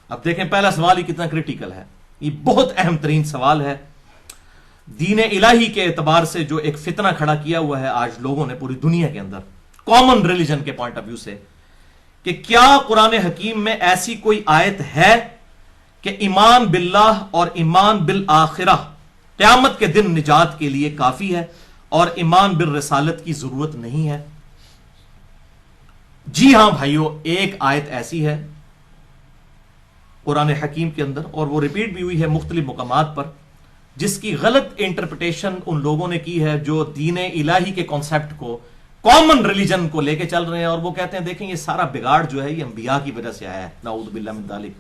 اب دیکھیں پہلا سوال ہی کتنا کریٹیکل ہے، یہ بہت اہم ترین سوال ہے دین الہی کے اعتبار سے، جو ایک فتنہ کھڑا کیا ہوا ہے آج لوگوں نے پوری دنیا کے اندر کامن ریلیجن کے پوائنٹ آف ویو سے، کہ کیا قرآن حکیم میں ایسی کوئی آیت ہے کہ ایمان باللہ اور ایمان بالآخرہ قیامت کے دن نجات کے لیے کافی ہے اور ایمان بالرسالت کی ضرورت نہیں ہے؟ جی ہاں بھائیو، ایک آیت ایسی ہے قرآن حکیم کے اندر، اور وہ ریپیٹ بھی ہوئی ہے مختلف مقامات پر، جس کی غلط انٹرپریٹیشن ان لوگوں نے کی ہے جو دین الہی کے کانسیپٹ کو، کامن ریلیجن کو لے کے چل رہے ہیں، اور وہ کہتے ہیں دیکھیں یہ سارا بگاڑ جو ہے یہ انبیاء کی وجہ سے آیا ہے، نعوذ باللہ من ذالک۔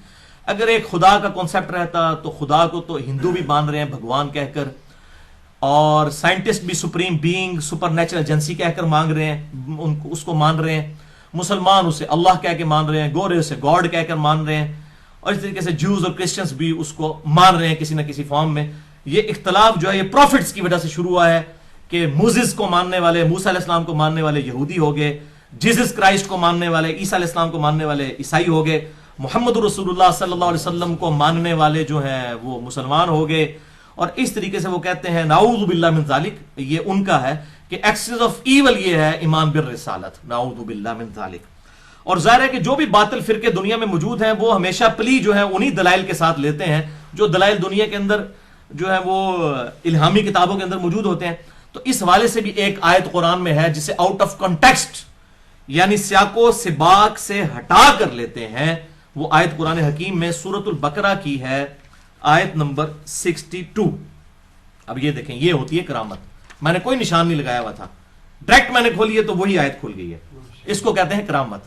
اگر ایک خدا کا کانسیپٹ رہتا تو خدا کو تو ہندو بھی مان رہے ہیں بھگوان کہہ کر، اور سائنٹسٹ بھی supreme being, super natural agency کہہ کر مانگ رہے ہیں، اس کو مان رہے ہیں، مسلمان اسے اللہ کہہ کے مان رہے ہیں، گورے اسے گاڈ کہہ کر مان رہے ہیں، اور اس طریقے سے جوز اور کرسچنز بھی اس کو مان رہے ہیں کسی نہ کسی فارم میں۔ یہ اختلاف جو ہے یہ پروفٹس کی وجہ سے شروع ہوا ہے کہ موسیز کو ماننے والے، موسیٰ علیہ السلام کو ماننے والے یہودی ہو گئے، جیسس کرائسٹ کو ماننے والے، عیسیٰ علیہ السلام کو ماننے والے عیسائی ہو گئے، محمد رسول اللہ صلی اللہ علیہ وسلم کو ماننے والے جو ہیں وہ مسلمان ہو گئے، اور اس طریقے سے وہ کہتے ہیں نعوذ باللہ من ذالک، یہ ان کا ہے کہ ایکسس آف ایول یہ ہے ایمان بالرسالت، نعوذ باللہ من ذالک۔ اور ظاہر ہے کہ جو بھی باطل فرقے دنیا میں موجود ہیں وہ ہمیشہ پلی جو ہے انہی دلائل کے ساتھ لیتے ہیں جو دلائل دنیا کے اندر جو ہے وہ الہامی کتابوں کے اندر موجود ہوتے ہیں۔ تو اس حوالے سے بھی ایک آیت قرآن میں ہے جسے آؤٹ آف کنٹیکسٹ یعنی سیاق و سباق سے ہٹا کر لیتے ہیں، وہ آیت قرآن حکیم میں سورۃ البقرہ کی ہے، آیت نمبر 62۔ اب یہ دیکھیں، یہ ہوتی ہے کرامت، میں نے کوئی نشان نہیں لگایا ہوا تھا، ڈائریکٹ میں نے کھولی ہے تو وہی آیت کھل گئی ہے، اس کو کہتے ہیں کرامت،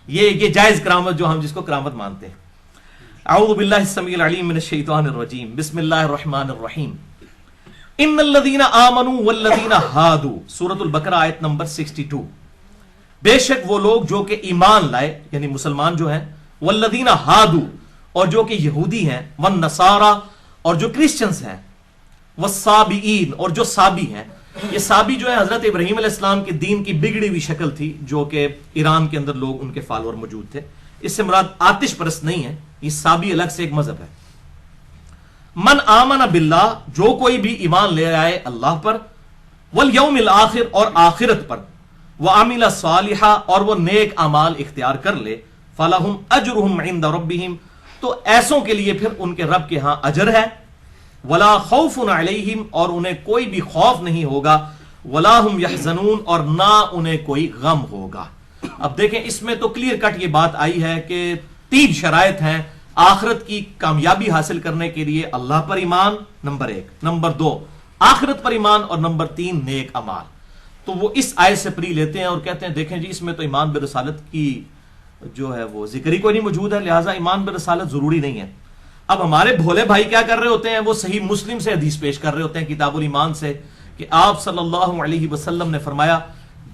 یہ جائز کرامت جو ہم جس کو کرامت مانتے ہیں۔ اعوذ باللہ السمیع العلیم من الشیطان الرجیم، بسم اللہ الرحمن الرحیم، ان الذین آمنوا والذین ہادوا، سورۃ البقرہ آیت نمبر 62۔ بے شک وہ لوگ جو کہ ایمان لائے یعنی مسلمان جو ہیں، والذین ہادوا اور جو کہ یہودی ہیں، والنصارى اور جو کرسچنز ہیں، والصابئین اور جو صابی ہیں۔ یہ صابی جو ہے حضرت ابراہیم علیہ السلام کے دین کی بگڑی ہوئی شکل تھی جو کہ ایران کے اندر لوگ ان کے فالوور موجود تھے، اس سے مراد آتش پرست نہیں ہے، یہ صابی الگ سے ایک مذہب ہے۔ من آمن باللہ، جو کوئی بھی ایمان لے آئے اللہ پر، والیوم الآخر اور آخرت پر، وعمل صالحا اور وہ نیک اعمال اختیار کر لے، فلہم اجرہم عند ربہم، تو ایسوں کے لیے پھر ان کے رب کے ہاں اجر ہے، ولا خوف علیہم اور انہیں کوئی بھی خوف نہیں ہوگا، ولا ہم یحزنون اور نہ انہیں کوئی غم ہوگا۔ اب دیکھیں اس میں تو کلیئر کٹ یہ بات آئی ہے کہ 3 شرائط ہیں آخرت کی کامیابی حاصل کرنے کے لیے: اللہ پر ایمان نمبر 1، نمبر 2 آخرت پر ایمان، اور نمبر 3 نیک اعمال۔ تو وہ اس آیت سے پری لیتے ہیں اور کہتے ہیں دیکھیں جی اس میں تو ایمان برسالت کی جو ہے وہ ذکر ہی کوئی نہیں موجود ہے، لہٰذا ایمان برسالت ضروری نہیں ہے۔ اب ہمارے بھولے بھائی کیا کر رہے ہوتے ہیں، وہ صحیح مسلم سے حدیث پیش کر رہے ہوتے ہیں کتاب الایمان سے کہ آپ صلی اللہ علیہ وسلم نے فرمایا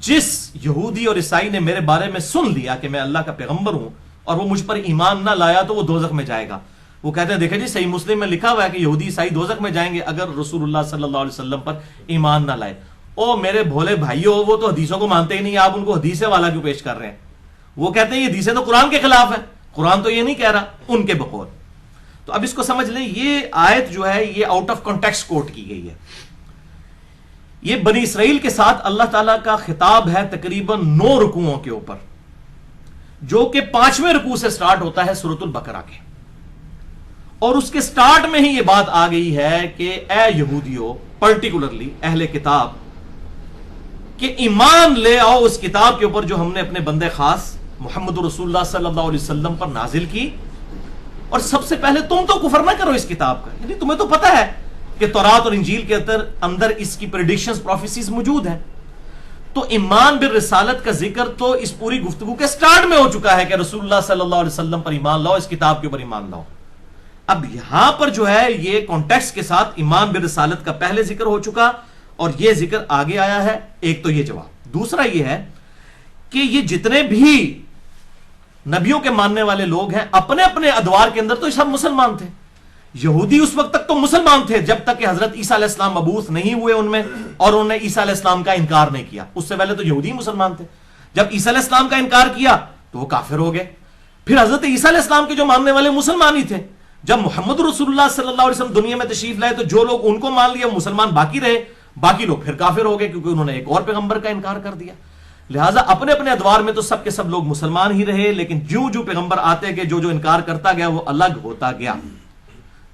جس یہودی اور عیسائی نے میرے بارے میں سن لیا کہ میں اللہ کا پیغمبر ہوں اور وہ مجھ پر ایمان نہ لایا تو وہ دوزخ میں جائے گا۔ وہ کہتے ہیں دیکھیں جی صحیح مسلم میں لکھا ہوا ہے کہ یہودی عیسائی دوزخ میں جائیں گے اگر رسول اللہ صلی اللہ علیہ وسلم پر ایمان نہ لائے۔ او میرے بھولے بھائیو، وہ تو حدیثوں کو مانتے ہی نہیں، آپ ان کو حدیث والا کیوں پیش کر رہے ہیں؟ وہ کہتے ہیں یہ حدیثیں تو قرآن کے خلاف ہے، قرآن تو یہ نہیں کہہ رہا، ان کے بقول۔ تو اب اس کو سمجھ لیں، یہ آیت جو ہے یہ آؤٹ آف کانٹیکسٹ کوٹ کی گئی ہے۔ یہ بنی اسرائیل کے ساتھ اللہ تعالیٰ کا خطاب ہے تقریباً 9 رکوعوں کے اوپر، جو کہ 5ویں رکوع سے سٹارٹ ہوتا ہے سورۃ البقرہ کے، اور اس کے سٹارٹ میں ہی یہ بات آ گئی ہے کہ اے یہودیو، پرٹیکولرلی اہل کتاب، کہ ایمان لے آؤ اس کتاب کے اوپر جو ہم نے اپنے بندے خاص محمد رسول اللہ صلی اللہ علیہ وسلم پر نازل کی، اور سب سے پہلے تم تو کفر نہ کرو اس کتاب کا، یعنی تمہیں تو پتہ ہے کہ تورات اور انجیل کے اندر اس کی پریڈکشنز، پروفیسیز موجود ہیں۔ تو ایمان بالرسالت کا ذکر تو اس پوری گفتگو کے سٹارٹ میں ہو چکا ہے کہ رسول اللہ صلی اللہ علیہ وسلم پر ایمان لاؤ، اس کتاب کے اوپر ایمان لاؤ۔ اب یہاں پر جو ہے یہ کانٹیکسٹ کے ساتھ ایمان بالرسالت کا پہلے ذکر ہو چکا اور یہ ذکر آگے آیا ہے۔ ایک تو یہ جواب، دوسرا یہ ہے کہ یہ جتنے بھی نبیوں کے ماننے والے لوگ ہیں اپنے اپنے ادوار کے اندر تو سب مسلمان تھے۔ یہودی اس وقت تک تو مسلمان تھے جب تک کہ حضرت عیسیٰ علیہ السلام مبعوث نہیں ہوئے ان میں اور انہوں نے عیسیٰ علیہ السلام کا انکار نہیں کیا، اس سے پہلے تو یہودی مسلمان تھے۔ جب عیسیٰ علیہ السلام کا انکار کیا تو وہ کافر ہو گئے۔ फिर हजरत ईसा अलैहि सलाम के जो मानने वाले मुसलमान ही थे, जब मोहम्मद रसूलुल्लाह सल्लल्लाहु अलैहि वसल्लम दुनिया में तशरीफ लाए तो जो लोग उनको मान लिया मुसलमान बाकी रहे, बाकी लोग फिर काफिर हो गए क्योंकि उन्होंने एक और पैगंबर का इनकार कर दिया। लिहाजा अपने अपने अदवार में तो सब के सब लोग मुसलमान ही रहे, लेकिन ज्यों ज्यों पैगंबर आते गए जो जो इनकार करता गया वो अलग होता गया।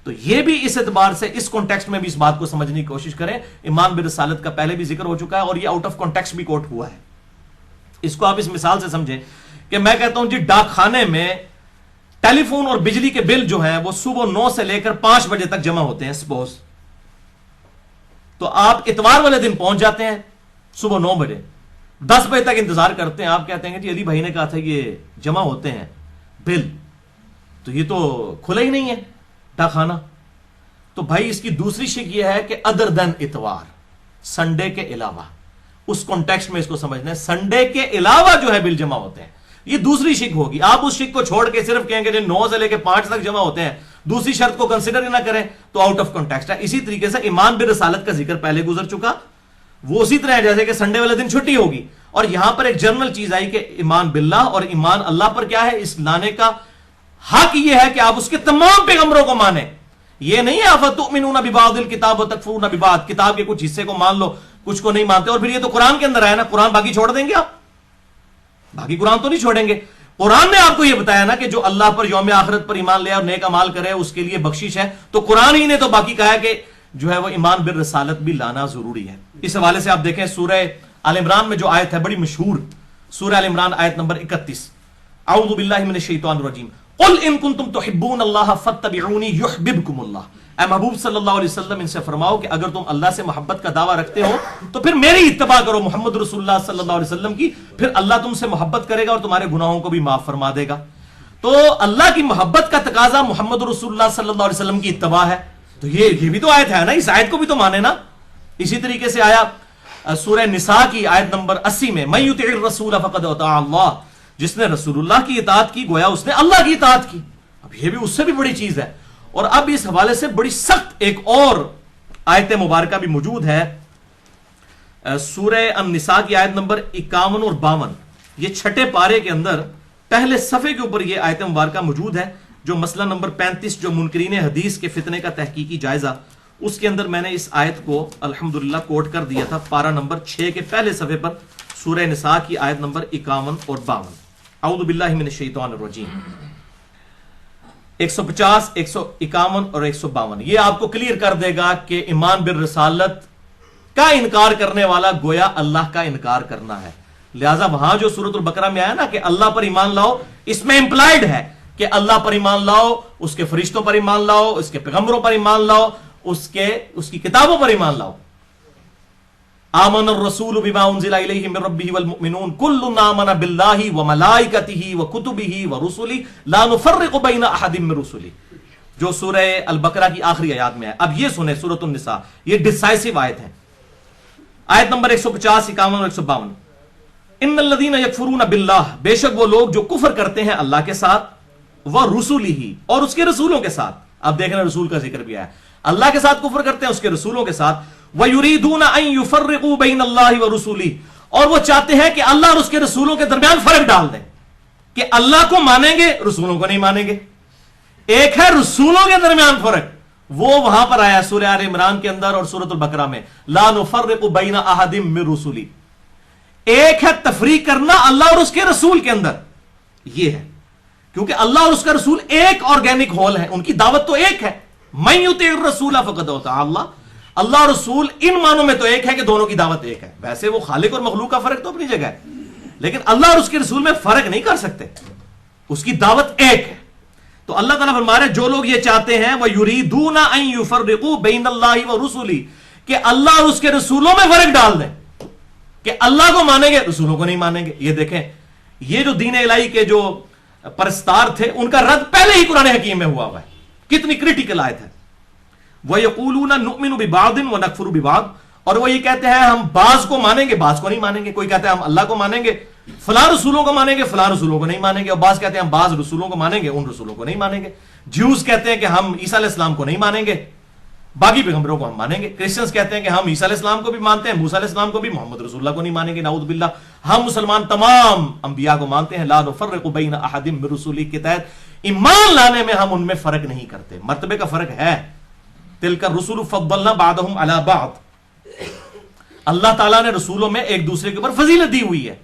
तो ये भी इस एतबार से इस कॉन्टेक्स्ट में भी इस बात को समझने की कोशिश करें। ईमान बिर रिसालत का पहले भी जिक्र हो चुका है और ये आउट ऑफ कॉन्टेक्स्ट भी कोट हुआ है। इसको आप इस मिसाल से समझें कि मैं कहता हूं जी डाकखाने में टेलीफोन और बिजली के बिल जो हैं वो सुबह 9 से लेकर 5 बजे तक जमा होते हैं सपोज, तो आप इतवार वाले दिन पहुंच जाते हैं सुबह 9 बजे, 10 बजे तक इंतजार करते हैं। आप कहते हैं जी अली भाई ने कहा था ये जमा होते हैं बिल, तो ये तो खुला ही नहीं है डाकखाना। तो भाई इसकी दूसरी शिक यह है कि अदर देन इतवार, संडे के अलावा, उस कॉन्टेक्स्ट में इसको समझना है, संडे के अलावा जो है बिल जमा होते हैं, ये दूसरी शिक होगी। आप उस शिक को छोड़ के सिर्फ कहेंगे जो 9 से लेकर 5 तक जमा होते हैं, दूसरी शर्त को कंसिडर ही ना करें तो आउट ऑफ कॉन्टेक्स्ट है। इसी तरीके से ईमान बिर रिसालत का जिक्र पहले गुजर चुका, वो उसी तरह है जैसे कि संडे वाले दिन छुट्टी होगी, और यहां पर एक जनरल चीज आई कि ईमान बिल्लाह और ईमान अल्लाह पर क्या है, इस लाने का हक यह है कि आप उसके तमाम पैगंबरों को माने। ये नहीं है अफतुमिनूना बिबादिल किताब व तकफुरूना बिबाद, किताब के कुछ हिस्से को मान लो कुछ को नहीं मानते। और फिर ये तो कुरान के अंदर आया ना, कुरान बाकी छोड़ देंगे आप? बाकी कुरान तो नहीं छोड़ेंगे। कुरान ने आपको यह बताया ना कि जो अल्लाह पर यौम आखिरत पर ईमान ले और नेक अमाल करे उसके लिए बख्शिश है, तो कुरान ही ने तो बाकी कहा है कि जो है वो ईमान बिर रिसालत भी लाना जरूरी है। इस हवाले से आप देखें सूरह आल इमरान में जो आयत है बड़ी मशहूर, सूरह आल इमरान आयत नंबर 31, औज़ु बिल्लाहि मिनश शैतानिर रजीम, कुल इन कुंतुम तुहिब्बून अल्लाह फत्तबिऊनी युहब्बिबकुमुल्लाह। ऐ महबूब सल्लल्लाहु अलैहि वसल्लम इनसे फरमाओ कि अगर तुम अल्लाह से मोहब्बत का दावा रखते हो तो फिर मेरी इत्तबा करो, मोहम्मद रसूलुल्लाह सल्लल्लाहु अलैहि वसल्लम की, फिर अल्लाह तुमसे मोहब्बत करेगा और तुम्हारे गुनाहों को भी माफ फरमा देगा। तो अल्लाह की मोहब्बत का तकाजा मोहम्मद रसूलुल्लाह सल्लल्लाहु अलैहि वसल्लम की इत्तबा है, तो ये भी तो आयत है ना, इस आयत को भी तो माने ना। इसी तरीके से आया सूरह निसा की आयत नंबर 80 में, मैं युतिइर रसूल फक़द अता अल्लाह, जिसने रसूलुल्लाह की इताअत की गोया उसने अल्लाह की इताअत की। अब ये भी उससे भी बड़ी चीज है। और अब इस हवाले से बड़ी सख्त एक और आयत मुबारका भी मौजूद है, सूरह अन-निसा की आयत नंबर 51 और 52, ये छठे पारे के अंदर पहले सफे के ऊपर ये आयत मुबारका मौजूद है, जो मसला नंबर 35 जो मुनकरीन हदीस के फितने का तहकीकी जायजा, उसके अंदर मैंने इस आयत को अल्हम्दुलिल्लाह कोट कर दिया था, पारा नंबर 6 के पहले सफे पर, सूरह निसा की आयत नंबर 51 और 52, औज़ु बिल्लाहि मिनश शैतानिर रजीम। 150, 151 और 152 ये आपको क्लियर कर देगा कि ईमान बिर रिसालत का इनकार करने वाला गोया अल्लाह का इनकार करना है। लिहाजा वहां जो सूरतुल बकरा में आया ना कि अल्लाह पर ईमान लाओ, इसमें इंप्लाइड है कि अल्लाह पर ईमान लाओ, उसके फरिश्तों पर ईमान लाओ, उसके पैगंबरों पर ईमान लाओ, उसकी किताबों पर ईमान लाओ। आमन रसूल बिमा उनज़िला इलैहि मिन रब्बिहि वल मुमिनून कुल्लुन आमना बिल्लाहि व मलाइकतिहि व कुतुबिहि व रुसुलिहि ला नुफर्रिकु बैना अहदिम मिन रुसुलिहि, जो सूरह अल बकरा की आखिरी आयत में है। अब ये सुने सूरतुन निसा, ये डिसाइसिव आयत है, आयत नंबर 150, 51 और 152, इन्नल लज़ीना यकफुरूना बिल्लाह, बेशक वो लोग जो कुफर करते हैं अल्लाह के साथ, व रुसुलिहि, और उसके रसूलों के साथ। अब देखना रसूल का जिक्र भी आया, अल्लाह के साथ कुफर करते हैं उसके रसूलों के साथ, वयुरीदूना अन युफर्रिकू बैन अल्लाहि व रुसुलिहि, और वो चाहते हैं कि अल्लाह और उसके रसूलों के दरमियान फर्क डाल दें, कि अल्लाह को मानेंगे रसूलों को नहीं मानेंगे। एक है रसूलों के दरमियान फर्क, वो वहां पर आया सूरह आल इमरान के अंदर और सूरतुल बकरा में, ला नुफर्रिकू बैना अहदिम मिन रुसुली। एक है तफरीक करना अल्लाह और उसके रसूल के अंदर, ये है क्योंकि अल्लाह और उसका रसूल एक ऑर्गेनिक होल है, उनकी दावत तो एक है। मैं युतिइर रसूल फक़द अता अल्लाह, अल्लाह और रसूल इन मानों में तो एक है कि दोनों की दावत एक है। वैसे वो खालिक और मखलूक का फर्क तो अपनी जगह है, लेकिन अल्लाह और उसके रसूल में फर्क नहीं कर सकते, उसकी दावत एक है। तो अल्लाह ताला फरमा रहे जो लोग ये चाहते हैं वह युरीदूना अन युफर्रिकू बैन अल्लाहि व रुसुली, कि अल्लाह और उसके रसूलों में फर्क डाल दें, कि अल्लाह को मानेंगे रसूलों को नहीं मानेंगे। ये देखें, ये जो दीन इलाही के जो परस्तार थे उनका रद्द पहले ही कुरान हकीम में हुआ है। कितनी क्रिटिकल आयत है। वह यक़ूलूना नुअमिनु बिबादिन व नकफुरु बिबाद, और वो ये कहते हैं हम बाज को मानेंगे बाज को नहीं मानेंगे। कोई कहता है हम अल्लाह को मानेंगे, फलां रसूलों को मानेंगे, फलां रसूलों को नहीं मानेंगे। और बाज कहते हैं हम बाज रसूलों को मानेंगे, उन रसूलों को नहीं मानेंगे। ज्यूज कहते हैं कि हम ईसा अलैहिस्सलाम को नहीं मानेंगे, बाकी पैगंबरों को हम मानेंगे। क्रिश्चियंस कहते हैं कि हम ईसा अलैहिस्सलाम को भी मानते हैं, मूसा अलैहिस्सलाम को भी, मोहम्मद रसूलुल्लाह को नहीं मानेंगे, नाऊज़ बिल्लाह। हम मुसलमान तमाम अंबिया को मानते हैं, ला नुफर्रिकु बैना अहदिम मिन रुसुली के तहत ईमान लाने में हम उनमें फर्क नहीं करते। मर्तबे का फर्क है। तिलका रुसुलु फद्दलना बादहुम अला बाद, अल्लाह ताला ने रसूलों में एक दूसरे के ऊपर फजीलत दी हुई है।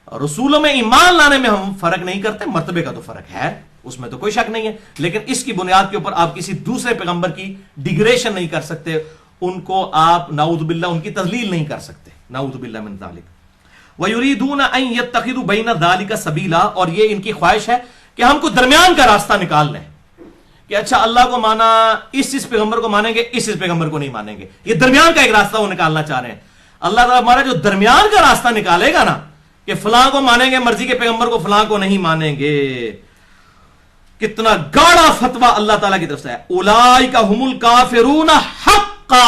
रसूलों में ईमान लाने में हम फर्क नहीं करते, मर्तबे का तो फर्क है, उसमें तो कोई शक नहीं है। लेकिन इसकी बुनियाद के ऊपर आप किसी दूसरे पैगंबर की डिग्रेशन नहीं कर सकते, उनको आप नाऊज़ बिल्लाह उनकी तज़लील नहीं कर सकते, नाऊज़ बिल्लाह मिन ज़ालिक। व युरीदून अन यत्तखिदू बैना ज़ालिका सबीला, और ये इनकी ख्वाहिश है कि हमको दरमियान का रास्ता निकाल लें कि अच्छा अल्लाह को माना, इस पैगंबर को मानेंगे, इस पैगंबर को नहीं मानेंगे। ये दरमियान का एक रास्ता वो निकालना चाह रहे हैं। अल्लाह ताला हमारा जो दरमियान का रास्ता निकालेगा ना, कि फलां को मानेंगे मर्जी के पैगंबर को, फलां को नहीं मानेंगे। कितना गाढ़ा फतवा अल्लाह ताला की तरफ से है। उलाइका हुमुल काफिरून हक्का,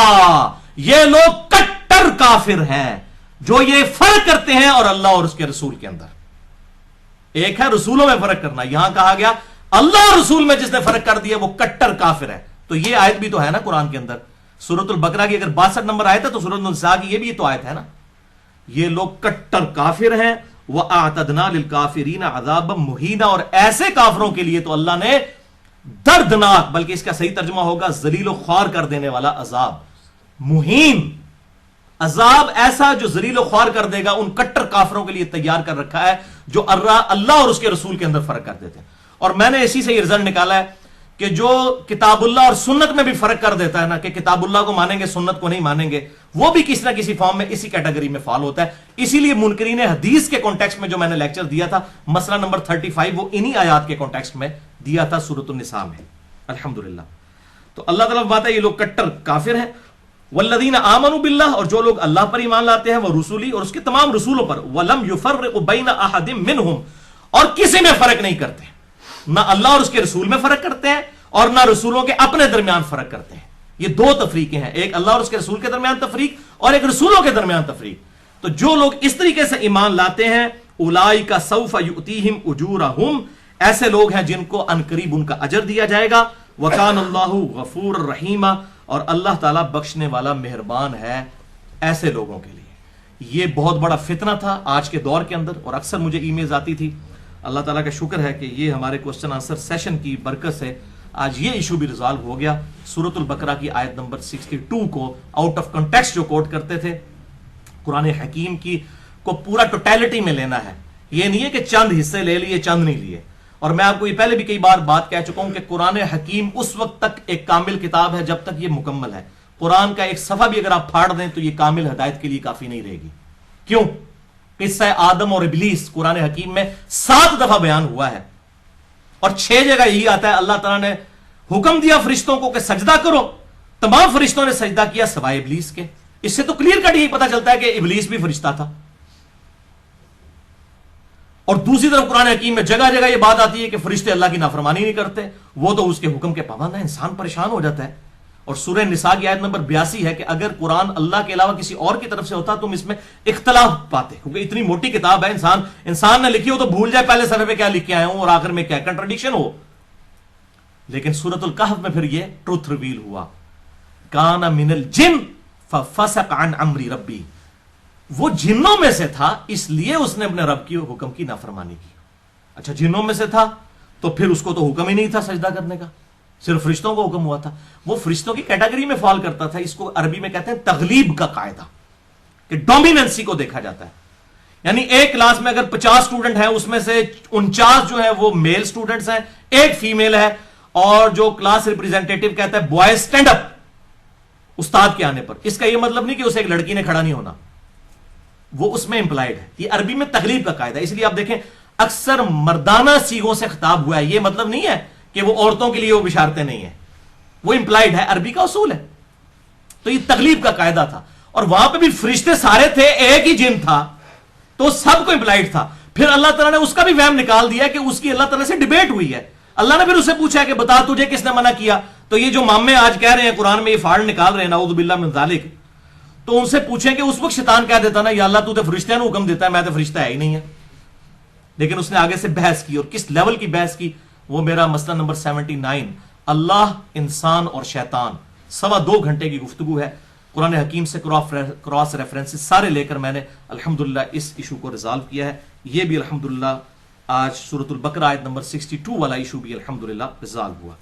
ये लोग कट्टर काफिर हैं जो ये फर्क करते हैं और अल्लाह और उसके रसूल के अंदर। एक है रसूलों में फर्क करना, यहां कहा गया अल्लाह और रसूल में जिसने फर्क कर दिया वो कट्टर काफिर है। तो ये आयत भी तो है ना कुरान के अंदर, सूरतुल बकरा की अगर 62 नंबर आयत है तो सूरतुल निसा की ये भी तो आयत है ना। ये लोग कट्टर काफिर हैं। व आतदना लिल काफिरीन अज़ाबम मुहीना, और ऐसे काफिरों के लिए तो अल्लाह ने दर्दनाक, बल्कि इसका सही तर्जुमा होगा जलीलो ख्वार कर देने वाला अजाब, मुहीन अजाब ऐसा जो जलीलो ख्वार कर देगा, उन कट्टर काफिरों के लिए तैयार कर रखा है जो अल्लाह और उसके रसूल के अंदर फर्क कर देते हैं। और मैंने इसी से ये रिजल्ट निकाला है कि जो किताबुल्लाह और सुन्नत में भी फर्क कर देता है ना, कि किताबुल्लाह को मानेंगे सुन्नत को नहीं मानेंगे, वो भी किसी ना किसी फॉर्म में इसी कैटेगरी में फॉल होता है। इसीलिए मुनकरीन हदीस के कॉन्टेक्स्ट में जो मैंने लेक्चर दिया था, मसला नंबर 35, वो इन्हीं आयात के कॉन्टेक्स्ट में दिया था सूरतुन निसा में। अल्हम्दुलिल्लाह। तो अल्लाह ताला बात है, ये लोग कट्टर काफिर हैं। वल्लदीन आमनु बिल्लाह, और जो लोग अल्लाह पर ईमान लाते हैं, वह रसूली, और उसके तमाम रसूलों पर, वलम युफर्रिकु बैना अहदिम मिनहुम, और किसी में फर्क नहीं करते, ना अल्लाह और उसके रसूल में फर्क करते हैं और ना रसूलों के अपने दरमियान फर्क करते हैं। ये दो तफरीकें हैं, एक अल्लाह और उसके रसूल के दरमियान तफरीक और एक रसूलों के दरमियान तफरीक। तो जो लोग इस तरीके से ईमान लाते हैं, उलाइका सौफा युतीहिम उजूरहुम, ऐसे लोग हैं जिनको अनकरीब उनका अजर दिया जाएगा। वकान अल्लाहु गफूर रहीमा, और अल्लाह ताला बख्शने वाला मेहरबान है ऐसे लोगों के लिए। ये बहुत बड़ा फितना था आज के दौर के अंदर, और अक्सर मुझे ईमेल्स आती थी। अल्लाह ताला का शुक्र है कि ये हमारे क्वेश्चन आंसर सेशन की बरकत से आज ये इशू भी रिजॉल्व हो गया। सूरतुल बकरा की आयत नंबर 62 को आउट ऑफ कॉन्टेक्स्ट जो कोट करते थे, कुरान हकीम की को पूरा टोटलिटी में लेना है। ये नहीं है कि चंद हिस्से ले लिए, चंद नहीं लिए। और मैं आपको ये पहले भी कई बार बात कह चुका हूं कि कुरान हकीम उस वक्त तक एक कामिल किताब है जब तक ये मुकम्मल है। कुरान का एक सफा भी अगर आप फाड़ दें तो ये कामिल हिदायत के लिए काफी नहीं रहेगी। क्यों? किस्सा आदम और इब्लीस कुरान हकीम में 7 दफा बयान हुआ है, और 6 जगह यही आता है अल्लाह ताला ने हुक्म दिया फरिश्तों को कि सजदा करो, तमाम फरिश्तों ने सजदा किया सिवाय इब्लीस के। इससे तो क्लियर कट यही पता चलता है कि इब्लीस भी फरिश्ता था। और दूसरी तरफ कुरान हकीम में जगह जगह यह बात आती है कि फरिश्ते अल्लाह की नाफरमानी नहीं करते, वो तो उसके हुक्म के पाबंद है। इंसान परेशान हो जाता है। और सूरह निसा की आयत नंबर 82 है कि अगर कुरान अल्लाह के अलावा किसी और की तरफ से होता तुम इसमें इख्तलाफ पाते, क्योंकि इतनी मोटी किताब है, इंसान ने लिखी हो तो भूल जाए पहले सफे पे क्या लिख के आया हूं और आखिर में क्या कंट्राडिक्शन हो। लेकिन सूरतुल कहफ में फिर ये ट्रुथ रिवील हुआ, काना मिनल जिन फफसक अन अम्री रब्बी, वो जिन्नों में से था इसलिए उसने अपने रब की हुक्म की नाफरमानी की। अच्छा, जिन्नों में से था तो फिर उसको तो हुक्म ही नहीं था सजदा करने का, सिर्फ फरिश्तों को हुक्म हुआ था। वो फरिश्तों की कैटेगरी में फॉल करता था। इसको अरबी में कहते हैं तगलीब का कायदा, कि डोमिनेंसी को देखा जाता है। यानी एक क्लास में अगर 50 स्टूडेंट हैं उसमें से 49 जो है वो मेल स्टूडेंट्स हैं, एक फीमेल है, और जो क्लास रिप्रेजेंटेटिव कहता है बॉयज स्टैंड अप उस्ताद के आने पर, इसका यह मतलब नहीं कि उसे एक लड़की ने खड़ा नहीं होना, वो उसमें इंप्लाइड है। ये अरबी में तगलीब का कायदा। इसलिए आप देखें अक्सर मर्दाना सीगों से खिताब हुआ है, ये मतलब नहीं है कि वो औरतों के लिए वो बिशारतें नहीं है, वो इंप्लाइड है, अरबी का उसूल है। तो ये तगलीब का कायदा था। और वहां पे भी फरिश्ते सारे थे, एक ही जिन था, तो सबको इंप्लाइड था। फिर अल्लाह ताला ने उसका भी वहम निकाल दिया कि उसकी अल्लाह ताला से डिबेट हुई है। अल्लाह ने फिर उससे पूछा कि बता तुझे किसने मना किया। तो ये जो मामे आज कह रहे हैं कुरान में ये फाड़ निकाल रहे हैं नाऊज़ु बिल्लाह मिन ज़ालिक, तो उनसे पूछें कि उस वक्त शैतान कह देता ना, या अल्लाह तू तो फरिश्ते को हुक्म देता है, मैं तो फरिश्ता है ही नहीं है। लेकिन उसने आगे से बहस की, और किस लेवल की बहस की, वो मेरा मसला नंबर 79, अल्लाह, इंसान और शैतान 2.25 گھنٹے کی گفتگو ہے، قرآن حکیم سے کراس ریفرنسز سارے لے کر میں نے الحمدللہ اس ایشو کو ریزالو کیا ہے. یہ بھی الحمدللہ آج سورۃ البقرہ آیت نمبر 62 والا ایشو بھی الحمدللہ ریزالو ہوا.